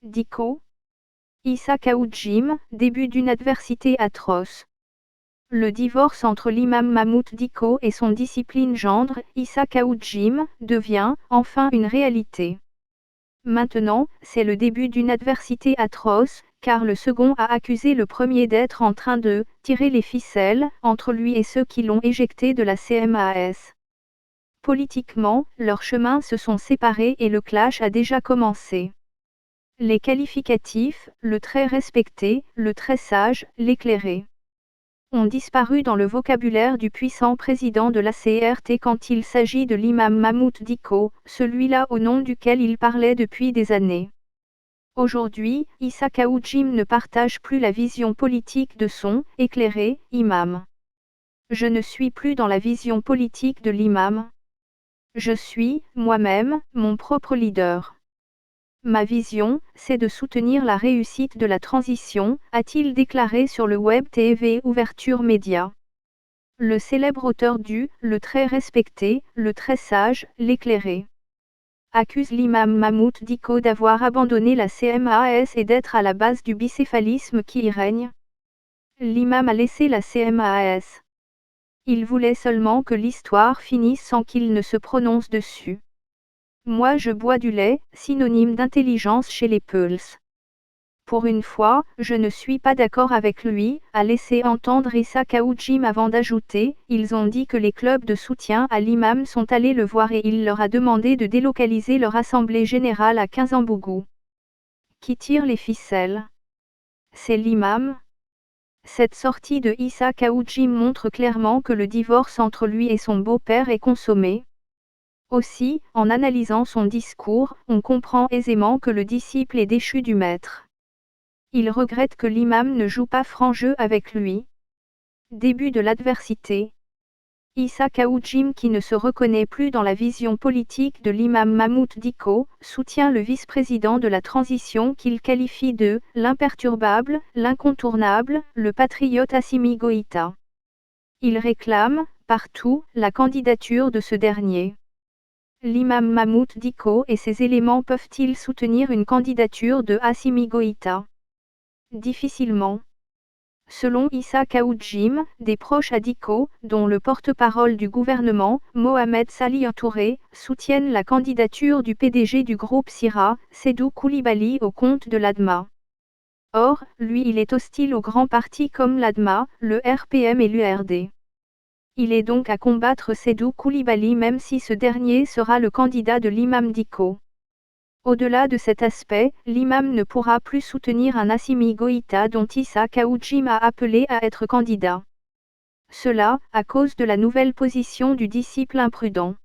Diko. Issa Khaoujim, début d'une adversité atroce. Le divorce entre l'imam Mahmoud Diko et son disciple gendre, Issa Khaoujim, devient, enfin une réalité. Maintenant, c'est le début d'une adversité atroce, car le second a accusé le premier d'être en train de « tirer les ficelles » entre lui et ceux qui l'ont éjecté de la CMAS. Politiquement, leurs chemins se sont séparés et le clash a déjà commencé. Les qualificatifs, le très respecté, le très sage, l'éclairé, ont disparu dans le vocabulaire du puissant président de la CRT quand il s'agit de l'imam Mahmoud Diko, celui-là au nom duquel il parlait depuis des années. Aujourd'hui, Issa Khaoujim ne partage plus la vision politique de son « éclairé » imam. Je ne suis plus dans la vision politique de l'imam. Je suis, moi-même, mon propre leader. Ma vision, c'est de soutenir la réussite de la transition, a-t-il déclaré sur le Web TV Ouverture Média. Le célèbre auteur du « le très respecté, le très sage, l'éclairé » accuse l'imam Mahmoud Diko d'avoir abandonné la CMAS et d'être à la base du bicéphalisme qui y règne. L'imam a laissé la CMAS. Il voulait seulement que l'histoire finisse sans qu'il ne se prononce dessus. Moi je bois du lait, synonyme d'intelligence chez les Peuls. Pour une fois, je ne suis pas d'accord avec lui, a laissé entendre Issa Khaoujim avant d'ajouter, ils ont dit que les clubs de soutien à l'imam sont allés le voir et il leur a demandé de délocaliser leur assemblée générale à Kinzambougou. Qui tire les ficelles? C'est l'imam? Cette sortie de Issa Khaoujim montre clairement que le divorce entre lui et son beau-père est consommé. Aussi, en analysant son discours, on comprend aisément que le disciple est déchu du maître. Il regrette que l'imam ne joue pas franc jeu avec lui. Début de l'adversité. Issa Khaoujim, qui ne se reconnaît plus dans la vision politique de l'imam Mahmoud Diko, soutient le vice-président de la transition qu'il qualifie de « l'imperturbable, l'incontournable, le patriote Assimi Goïta ». Il réclame, partout, la candidature de ce dernier. L'imam Mahmoud Diko et ses éléments peuvent-ils soutenir une candidature de Assimi Goïta? Difficilement. Selon Issa Khaoujim, des proches à Diko, dont le porte-parole du gouvernement, Mohamed Salih Touré, soutiennent la candidature du PDG du groupe Sira, Seydou Koulibaly au compte de l'ADMA. Or, lui il est hostile aux grands partis comme l'ADMA, le RPM et l'URD. Il est donc à combattre Seydou Koulibaly même si ce dernier sera le candidat de l'imam Diko. Au-delà de cet aspect, l'imam ne pourra plus soutenir un Assimi Goïta dont Issa Khaoujim a appelé à être candidat. Cela, à cause de la nouvelle position du disciple imprudent.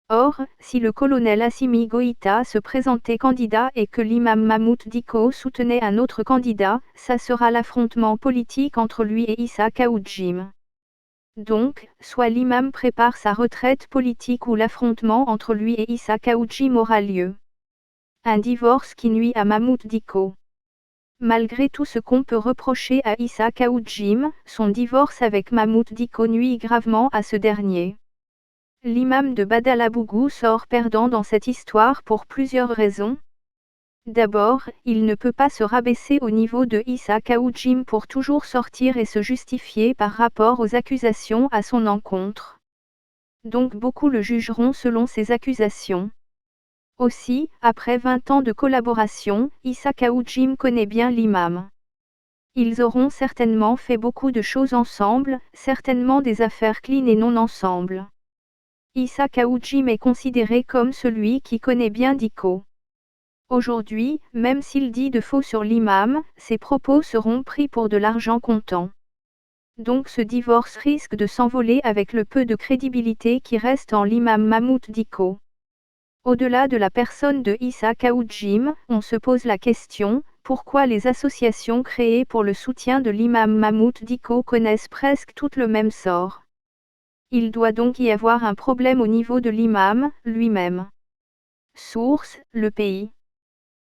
Or, si le colonel Assimi Goïta se présentait candidat et que l'imam Mahmoud Diko soutenait un autre candidat, ça sera l'affrontement politique entre lui et Issa Khaoujim. Donc, soit l'imam prépare sa retraite politique ou l'affrontement entre lui et Issa Khaoujim aura lieu. Un divorce qui nuit à Mahmoud Diko. Malgré tout ce qu'on peut reprocher à Issa Khaoujim, son divorce avec Mahmoud Diko nuit gravement à ce dernier. L'imam de Badalabougou sort perdant dans cette histoire pour plusieurs raisons. D'abord, il ne peut pas se rabaisser au niveau de Issa Khaoujim pour toujours sortir et se justifier par rapport aux accusations à son encontre. Donc beaucoup le jugeront selon ces accusations. Aussi, après 20 ans de collaboration, Issa Khaoujim connaît bien l'imam. Ils auront certainement fait beaucoup de choses ensemble, certainement des affaires clean et non ensemble. Issa Khaoujim est considéré comme celui qui connaît bien Diko. Aujourd'hui, même s'il dit de faux sur l'imam, ses propos seront pris pour de l'argent comptant. Donc ce divorce risque de s'envoler avec le peu de crédibilité qui reste en l'imam Mahmoud Diko. Au-delà de la personne de Issa Khaoujim, on se pose la question, pourquoi les associations créées pour le soutien de l'imam Mahmoud Diko connaissent presque toutes le même sort? Il doit donc y avoir un problème au niveau de l'imam, lui-même. Source, Le Pays.